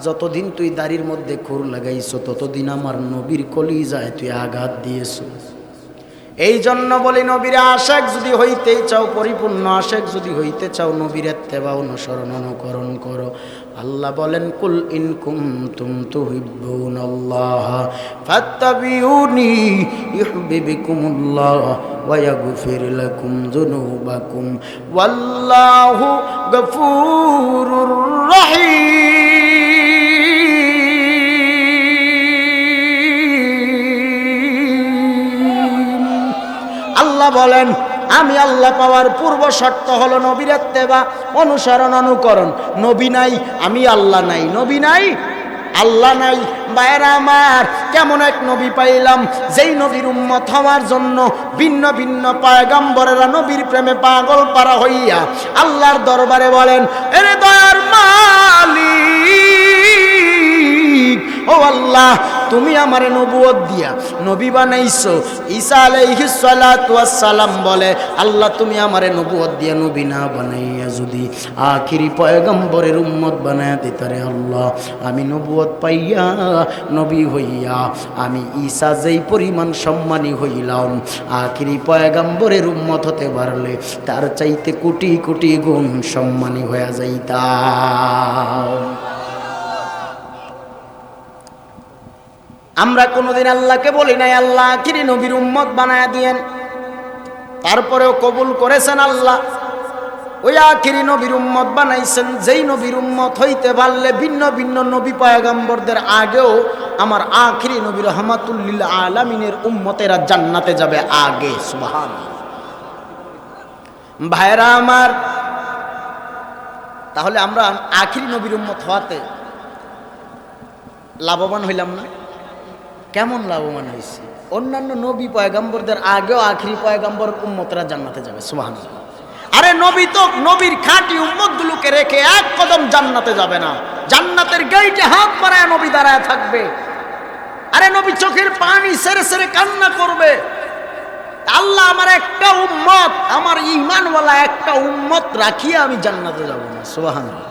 যতদিন তুই দাড়ির মধ্যে খুর লাগাইছো ততদিন আমার নবীর কলিজায় তুই আঘাত দিয়েছ। এই জন্য বলি নবীর আশেক যদি হইতেই চাও, পরিপূর্ণ আশেক যদি হইতে চাও, নবীর ইত্তেবা অনুসরণ অনুকরণ করো। আল্লাহ বলেন কুল ইন কুনতুম তুহিব্বুনাল্লাহ ফাত্তাবিউনি ইউহিব্বুকুমুল্লাহ ওয়া ইয়াগফির লাকুম যুনুবাকুম ওয়াল্লাহু গফুরুর রহিম। আল্লাহ বলেন আমি আল্লাহ পাওয়ার পূর্ব শর্ত হলো নবীর ইত্তেবা, অনুসরণ অনুকরণ। নবী নাই, আমি আল্লাহ নাই। নবী নাই, আল্লাহ নাই। ভাইরা আমার, কেমন এক নবী পাইলাম যেই নবীর উম্মত হওয়ার জন্য ভিন্ন ভিন্ন পয়গম্বরেরা নবীর প্রেমে পাগল পারা হইয়া আল্লাহর দরবারে বলেন, এরে দয়ার মালিক, ও আল্লাহ, তুমি আমারে নবুয়ত দিয়া নবী বানাইছো। ঈসা আলাইহিস সালাতু ওয়াস সালাম বলে, আল্লাহ তুমি আমারে নবুয়ত দিয়া নবী না বানাইয়া যদি আখিরি পয়গম্বরের উম্মত বানায়া দিতারে আল্লাহ, আমি নবুয়ত পাইয়া নবী হইয়া আমি ঈসা যেই পরিমাণ সম্মানী হইলাম, আখিরি পয়গম্বরের উম্মত হতে পারলে তার চাইতে কোটি কোটি গুণ সম্মানী হয়ে যাইতাম। আমরা কোনোদিন আল্লাহকে বলি নাই আল্লাহ আখিরি নবীর উম্মত বানায়া দিয়েন, তারপরেও কবুল করেছেন আল্লাহ। ওই আখিরি নবীর উম্মত বানাইছেন, যেই নবীর উম্মত হইতে পারলে ভিন্ন ভিন্ন নবী পয়গম্বরদের আগেও আমার আখিরি নবী রহমাতুল লিল আলামিনের উম্মতেরা জান্নাতে যাবে আগে। সুবহানাল্লাহ। ভাইরা আমার, তাহলে আমরা আখিরি নবীর উম্মত হওয়াতে লাভবান হইলাম না? কেমন লাভবান হয়েছি? অন্যান্য নবী পয়গম্বরদের আগেও আখিরি পয়গম্বর উম্মতরা জান্নাতে যাবে। সুবহানাল্লাহ। আরে নবী তো নবীর খাঁটি উম্মতগুলোকে রেখে এক কদম জান্নাতে যাবে না, জান্নাতের গেইটে হাত বাড়ায় নবী দাঁড়ায় থাকবে। আরে নবী চোখের পানি সেরে সেরে কান্না করবে, আল্লাহ আমার একটা উম্মত, আমার ঈমানওয়ালা একটা উম্মত রাখিয়া আমি জান্নাতে যাব না। সুবহানাল্লাহ।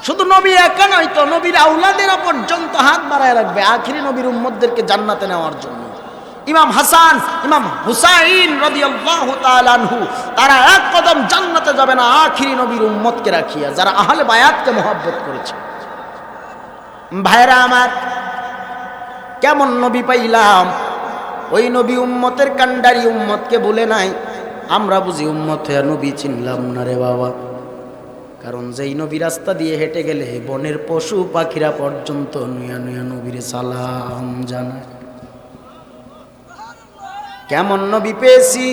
শুধু নবী একা নয় তো, নবীর আওলাদেরা পর্যন্ত হাত বাড়ায় রাখবে আখিরি নবীর উম্মতদেরকে জান্নাতে নেওয়ার জন্য। ইমাম হাসান, ইমাম হুসাইন রাদিয়াল্লাহু তাআলা আনহু, তারা এক কদম জান্নাতে যাবে না আখিরি নবীর উম্মতকে রাখিয়া, যারা আহলে বায়াতকে মহব্বত করেছে। ভাইরা আমার, কেমন নবী পাইলাম? ওই নবী উম্মতের কান্ডারি উম্মতকে বলে নাই, আমরা বুঝি উম্মত হয়ে নবী চিনলাম না রে বাবা। কারণ যেই নবী রাস্তা দিয়ে হেঁটে গেলে বনের পশু পাখিরা পর্যন্ত নুয়া নুয়া নবীর সালাম জানায়। কেমন নবী পেয়েছি?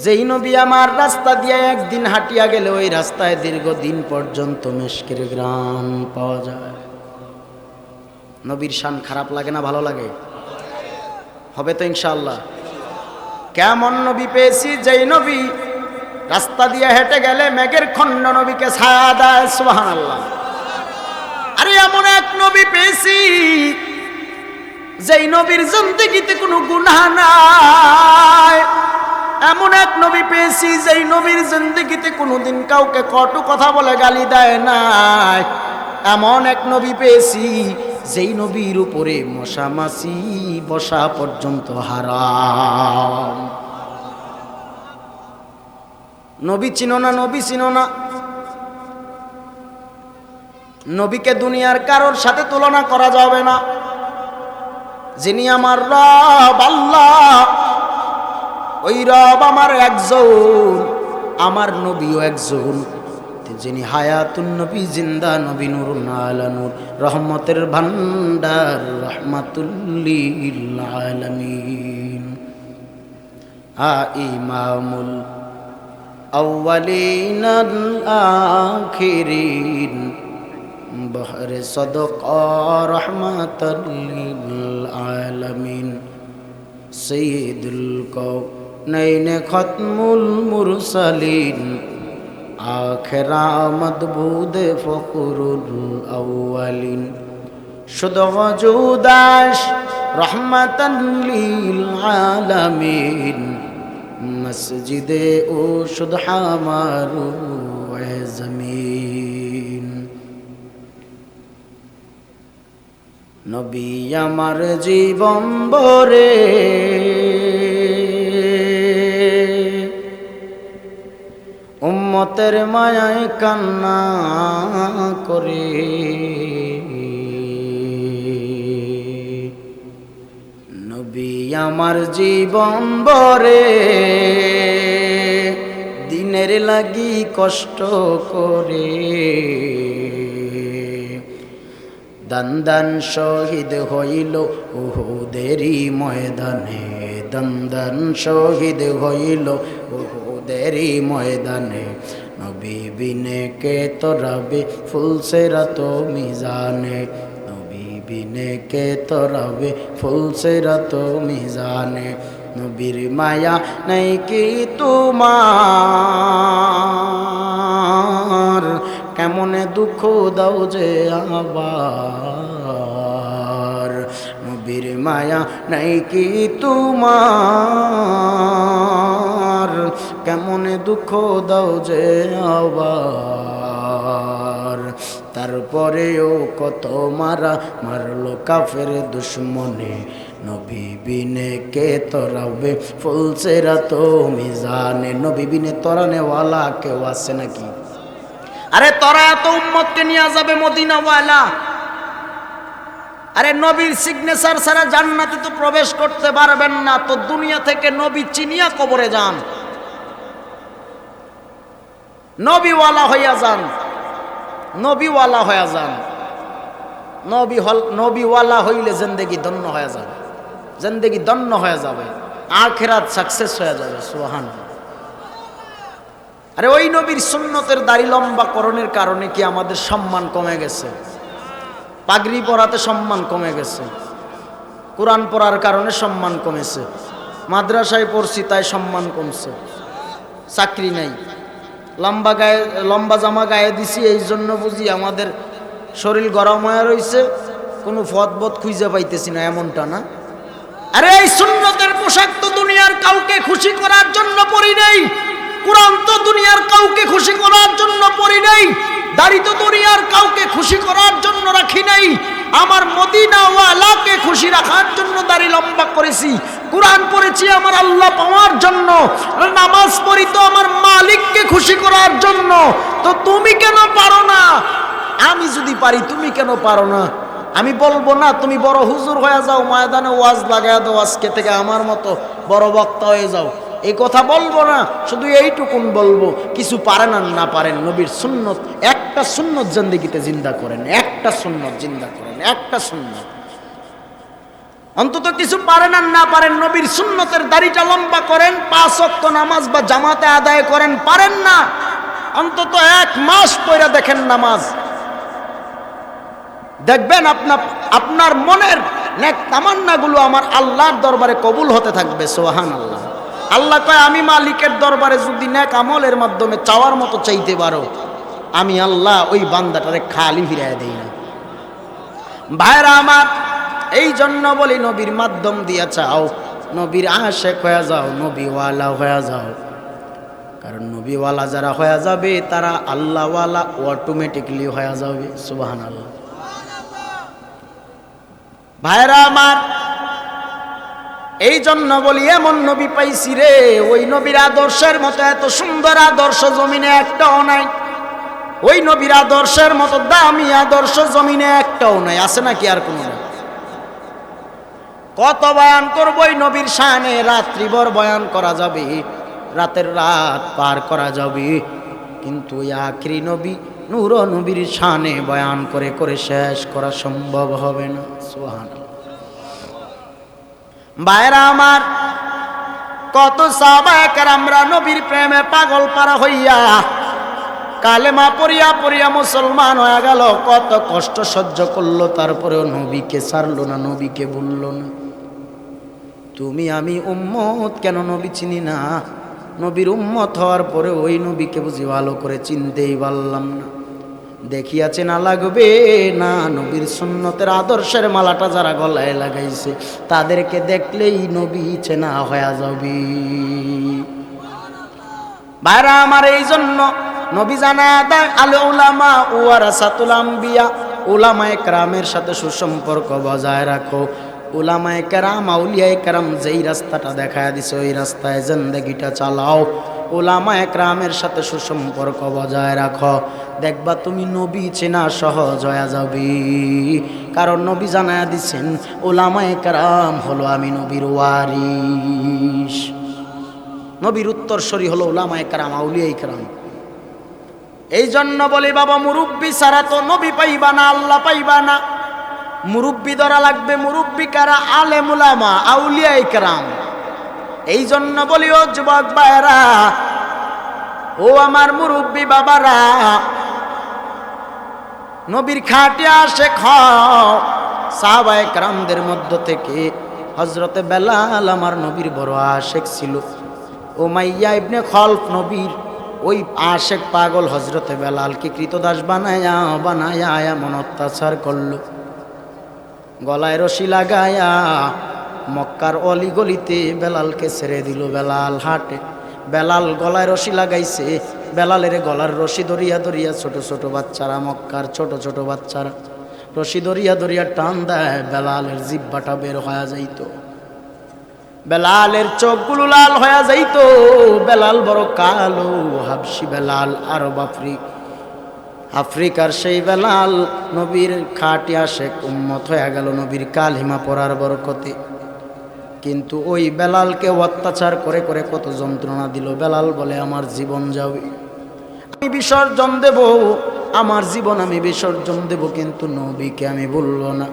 যেই নবী আমার রাস্তা দিয়ে একদিন হাঁটিয়া গেলে ওই রাস্তায় দীর্ঘদিন পর্যন্ত মেশকের গ্রাম পাওয়া যায়। নবীর শান খারাপ লাগে না ভালো লাগে? হবে তো ইনশাআল্লাহ। কেমন নবী পেয়েছি? যেই নবী রাস্তা দিয়ে হেঁটে গেলে মেঘের খণ্ড নবীকে ছায়া দেয়। সুবহানাল্লাহ। আরে এমন এক নবী পেয়েছি যেই নবীর জিন্দেগিতে কোনো গুনাহ নাই। এমন এক নবী পেয়েছি যেই নবীর জিন্দেগিতে কোনোদিন কাউকে কটু কথা বলে গালি দেয় নাই। এমন এক নবী পেয়েছি যেই নবীর উপরে মশা মাছি বসা পর্যন্ত হারাম। নবী চিনো না? নবী চিনো না? নবীকে দুনিয়ার কারোর সাথে তুলনা করা যাবে না। যিনি আমার রব আল্লাহ, ওই রব আমার একজন, আমার নবীও একজন। যিনি হায়াতুন নবী, জিন্দা নবী, নূরুন আলা নূর, রহমতের ভান্ডার, রাহমাতুল লিল আলামিন। ইমামুল আউয়ালিন আল আখিরিন, বহরে সদকা রহমাতুল লিল আলামিন, সাইয়্যিদুল কাউনাইন খতমুল মুরসালিন, আখিরা মাদবুদ ফখরুল আউয়ালিন, শুধু ওজুদাশ রহমাতুল লিল আলামিন, মসজিদে ও শুধ হামারু জমিন। নবী আমার জীবন বরে, উম্মতের মায়ায় কান্না করে। নবী আমার জীবন বরে, দিনের লাগি কষ্ট করে। দান দান শহীদ হইল উহুদেরই ময়দানে, দান দান শহীদ হইল উহুদেরই ময়দানে নবী বিনে কে তোরাবে ফুলসিরাত মিজানে নবী বিনে কে তোরাবে ফুলসিরাত মিজানে নবীর মায়া নাই কি তোমার কেমনে দুঃখ দাও যে আবার নবীর মায়া নাই কি তোমার কেমনে দুঃখ দাও যে আবার তারপরেও কত মারলো কাফের দুশ্মনে নবী বিনে কে তরাবে ফুলসিরাত মিজানে নবী বিনে তরানেওয়ালা কেউ আছে নাকি? আরে তোরা এত উম্মতকে নিয়ে যাবে মদিনাওয়ালা, আরে নবীর সিগনেচার ছাড়া জান্নাতে তো প্রবেশ করতে পারবেন না, তো দুনিয়া থেকে নবী চিনিয়া কবরে যান, নবীওয়ালা হইয়া যান, নবীওয়ালা হইয়া যান। নবীওয়ালা হইলে জিন্দেগি ধন্য হয়ে যাবে, জিন্দেগি ধন্য হয়ে যাবে, আখিরাত সাকসেস হয়ে যাবে। সুবহানাল্লাহ। আরে ওই নবীর সুন্নতের দাড়ি লম্বা করণের কারণে কি আমাদের সম্মান কমে গেছে? পাগড়ি পরাতে সম্মান কমে গেছে, কোরআন পড়ার কারণে সম্মান কমেছে, মাদ্রাসায় পড়ছি তাই সম্মান কমছে, চাকরি নাই, লম্বা জামা গায়ে দিছি এই জন্য বুঝি আমাদের শরীর গরম হয়ে রয়েছে, কোনো ফতবত খুঁজে পাইতেছি না, এমনটা না। আরে এই সুন্নতের পোশাক তো দুনিয়ার কাউকে খুশি করার জন্য পরি নাই, কোরআন তো দুনিয়ার কাউকে খুশি করার জন্য পরি নাই, দাড়ি তো দুনিয়ার কাউকে খুশি করার জন্য রাখি নাই, আমার মদিনাওয়ালাকে খুশি রাখার জন্য দাড়ি লম্বা করেছি, কোরআন পড়েছি আমার আল্লাহ পাওয়ার জন্য, নামাজ পড়ি তো আমার মালিককে খুশি করার জন্য। তো তুমি কেন পারো না? আমি যদি পারি তুমি কেন পারো না? আমি বলবো না তুমি বড় হুজুর হয়ে যাও, ময়দানে ওয়াজ লাগায় দাও, আজকে থেকে আমার মতো বড় বক্তা হয়ে যাও, এই কথা বলবো না, শুধু এইটুকুন বলবো কিছু পারেন আর না পারেন নবীর সুন্নত, একটা সুন্নত জিন্দেগিতে জিন্দা করেন, একটা সুন্নত জিন্দা করেন, একটা সুন্নত অন্তত কিছু পারেন আর না পারেন নবীর সুন্নতের দাড়িটা লম্বা করেন, 5 ওয়াক্ত নামাজ বা জামাতে আদায় করেন, পারেন না অন্তত 1 মাস পড়ে দেখেন নামাজ, দেখবেন আপনার মনের নেক তামান্নাগুলো আমার আল্লাহর দরবারে কবুল হতে থাকবে। সুবহানাল্লাহ। আল্লাহ কয় আমি মালিকের দরবারে যদি নেক আমলের মাধ্যমে চাওয়ার মতো চাইতে পারো, আমি আল্লাহ ওই বান্দাটারে খালি ফিরাইয়া দেই না। ভাইরা আমার, এই জন্য বলি নবীর মাধ্যম দিয়া চাও, নবীর আশেক হয়ে যাও, নবীওয়ালা হয়ে যাও, কারণ নবীওয়ালা যারা হয়ে যাবে তারা আল্লাহওয়ালা অটোমেটিকলি হয়ে যাবে। সুবহানাল্লাহ। ভাইরা আমার, এই জন্য বলি এমন নবী পাইছি রে, ওই নবীর আদর্শের মতো এত সুন্দর আদর্শ জমিনে একটাও নাই, ওই নবীর আদর্শের মতো দামি আদর্শ জমিনে একটাও নাই, আছে নাকি আর কোনো? কত বয়ান করবো ওই নবীর শানে, রাত্রিভর বয়ান করা যাবে, রাতের রাত পার করা যাবে, কিন্তু ওই আখরি নবী নূর নবীর শানে বয়ান করে করে শেষ করা সম্ভব হবে না। সুবহানাল্লাহ। ভাইরা আমার, কত সাহাবায়ে কেরামরা নবীর প্রেমে পাগল পারা হইয়া কালেমা পড়িয়া পড়িয়া মুসলমান হয়ে গেল, কত কষ্ট সহ্য করলো, তারপরেও নবীকে ছাড়লো না, নবীকে ভুললো না। তুমি আমি উম্মত, কেন নবী চিনি না? নবীর উম্মত হওয়ার পরে ওই নবীকে বুঝি ভালো করে চিনতেই পারলাম না। দেখিয়াছে না লাগবে না, নবীর সুন্নতের আদর্শের মালাটা যারা গলায় লাগাইছে তাদেরকে দেখলেই নবী চেনা হয়ে যাবে। ভাইরা আমার, এই জন্য নবী জানা দেয় আল উলামা ওয়ারাসাতুল আম্বিয়া, উলামায়ে কেরামের সাথে সুসম্পর্ক বজায় রাখো। উলামায়ে কেরাম, আউলিয়ায়ে কেরাম যেই রাস্তাটা দেখায় দিছে ওই রাস্তায় জিন্দেগিটা চালাও। উলামায়ে কেরামের সাথে সুসম্পর্ক বজায় রাখো, দেখবা তুমি নবী চেনা সহজ হয়ে যাবে। কারণ নবী জানায়া দিচ্ছেন উলামায়ে কেরাম হলো আমি নবীর ওয়ারিস, নবীর উত্তরসূরি হলো উলামায়ে কেরাম, আউলিয়ায়ে কেরাম। এই জন্য বলি বাবা, মুরব্বী ছাড়া তো নবী পাইবা না, আল্লাহ পাইবা না। মুরব্বী ধরা লাগবে, মুরব্বী কারা? আলেম উলামা, আউলিয়ায়ে কেরাম। এই জন্য বলি ও যুবক ভাইরা, ও আমার মুরব্বী বাবারা, নবীর খাটিয়া আশেক হও। সাহাবায়ে কেরামদের মধ্য থেকে হযরতে বেলাল আমার নবীর বড় আশেক ছিল। উমাইয়া ইবনে খলফ নবীর ওই আশেক পাগল হযরতে বেলালকে কৃতদাস বানায়া এমন অত্যাচার করলো, গলায় রশি লাগায়া মক্কার অলি গলিতে বেলালকে ছেড়ে দিল। বেলাল হাঁটে, বেলাল গলায় রশি লাগাইছে, বেলালের গলার রশি ধরিয়া ধরিয়া ছোট ছোট বাচ্চারা, মক্কার ছোট ছোট বাচ্চারা রশি ধরিয়া ধরিয়া টান দেয়, বেলালের জিহ্বাটা বের হয়ে যাইত, বেলালের চোখগুলো লাল হয়ে যাইত। বেলাল বড় কালো, হাবশি বেলাল, আরব আফ্রিকার সেই বেলাল নবীর খাটি আশেক উম্মত হয়ে গেল নবীর কালিমা পড়ার বরকতে। কিন্তু ওই বেলালকে অত্যাচার করে করে কত যন্ত্রণা দিল। বেলাল বলে আমার জীবন যাবে, আমি বিসর্জন দেব, আমার জীবন আমি বিসর্জন দেব, কিন্তু নবীকে আমি বলবো না।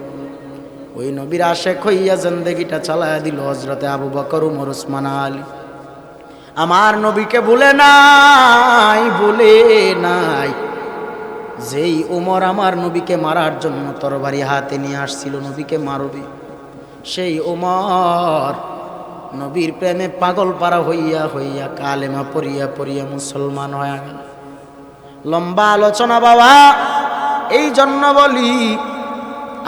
ওই নবীর আশেক হইয়া জিন্দেগিটা চালায়া দিল হযরতে আবু বকর, উমর, ওসমান, আলী। আমার নবীকে ভুলে নাই। যেই উমর আমার নবীকে মারার জন্য তরবারি হাতে নিয়ে আসছিল, নবীকে মারবে, সেই উমর নবীর প্রেমে পাগল পারা হইয়া কালেমা পড়িয়া মুসলমান হয়ে গেল। লম্বা আলোচনা বাবা, এই জন্য বলি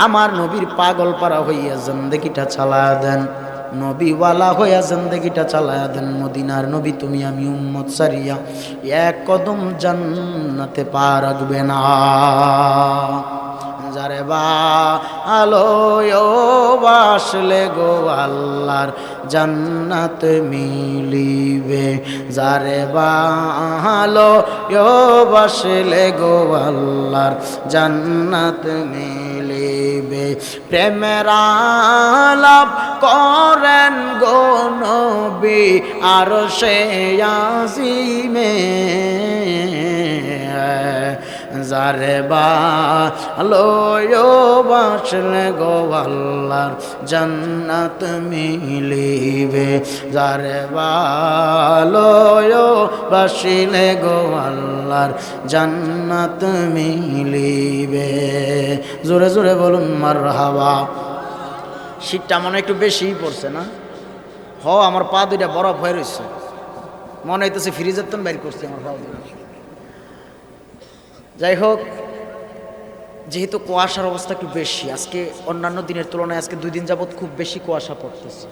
আমার নবীর পাগল পারা হইয়া জিন্দেগিটা চালায়া দেন, নবীওয়ালা হইয়া জিন্দেগিটা চালায়া দেন। মদিনার নবী তুমি আমি উম্মত সারিয়া এক কদম জান্নাতে পা রাখবে না। যারে ভালোয় বাসলে গো আল্লাহর জান্নাত মিলিবে, যারে ভালোয় বাসলে গো আল্লাহর জান্নাত মিলিবে। প্রেমের আলাপ করেন গো নবী আরশে আজিমে, যারে ভালোয় বাসলে গো আল্লাহর জান্নাত মিলিবে, যারে ভালোয় বাসলে গো আল্লাহর জান্নাত মিলিবে। জোরে জোরে বলুন মারহাবা। শীতটা মনে একটু বেশিই পড়ছে না? আমার পা দুইটা বরফ হয়ে রয়েছে, মনে হইতেছে ফ্রিজের তো বাইর করছে আমার পা দুইটা। যাই হোক, যেহেতু কুয়াশার অবস্থা একটু বেশি আজকে, অন্যান্য দিনের তুলনায় আজকে 2 দিন যাবৎ খুব বেশি কুয়াশা পড়তেছে।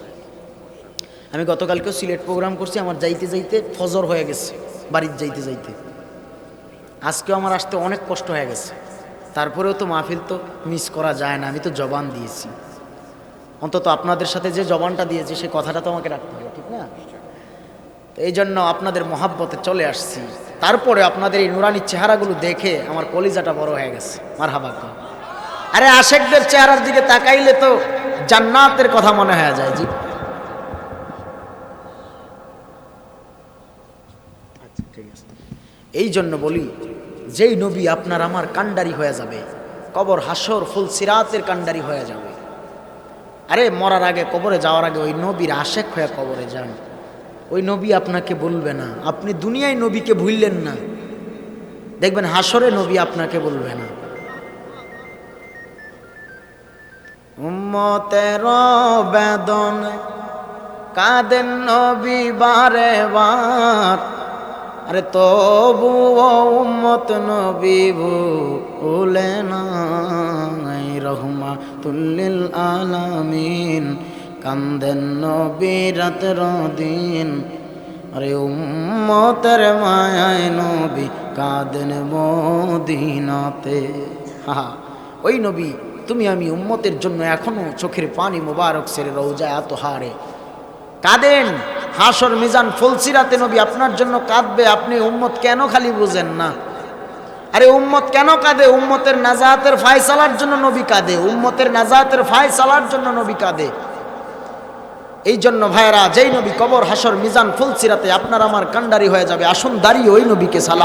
আমি গতকালকেও সিলেট প্রোগ্রাম করছি, আমার যাইতে যাইতে ফজর হয়ে গেছে, বাড়ির যাইতে আজকেও আমার আসতে অনেক কষ্ট হয়ে গেছে। তারপরেও তো মাহফিল তো মিস করা যায় না, আমি তো জবান দিয়েছি, অন্তত আপনাদের সাথে যে জবানটা দিয়েছি সে কথাটা তো আমাকে রাখতে হবে, ঠিক না? তো এই জন্য আপনাদের মহাব্বতে চলে আসছি। তারপরে আপনাদের এই নুরানি চেহারাগুলো দেখে আমার কলিজাটা বড় হয়ে গেছে। মারহাবা। আরে আশেকদের চেহারার দিকে তাকাইলে তো জান্নাতের কথা মনে হয়ে যায়। জি আচ্ছা, ঠিক আছে। এই জন্য বলি, যেই নবী আপনার আমার কান্ডারি হয়ে যাবে, কবর হাসর ফুল সিরাতের কান্ডারি হয়ে যাবে। আরে মরার আগে, কবরে যাওয়ার আগে ওই নবীর আশেক হয়ে কবরে যান, ওই নবী আপনাকে বলবে না। আপনি দুনিয়ায় নবীকে ভুললেন না, দেখবেন হাসরে নবী আপনাকে বলবে না। উম্মতের বেদন কাঁদেন নবী বারে বার, আরে তবু উম্মত নবী ভুলে নাই। রহমাতুল লিল আলামিন কান্দেন নবী রাতের দিন, আরে উম্মতের মায়ায় নবী কাঁদেন মদিনাতে। ওই নবী তুমি আমি উম্মতের জন্য এখনো চোখের পানি মোবারক সেরে রওজায়ে আতহারে কাঁদেন। হাসর মিজান ফুলসিরাতে নবী আপনার জন্য কাঁদবে, আপনি উম্মত কেন খালি বুঝেন না? আরে উম্মত কেন কাঁদে? উম্মতের নাজাতের ফায়সালার জন্য নবী কাঁদে, উম্মতের নাজাতের ফায়সালার জন্য নবী কাঁদে। এই জন্য ভাইরা, যেই নবী কবর হাসর মিজান ফুলসিরাতে আপনার আমার কান্ডারি হয়ে যাবে, আসুন দাঁড়িয়ে ওই নবীকে সালাম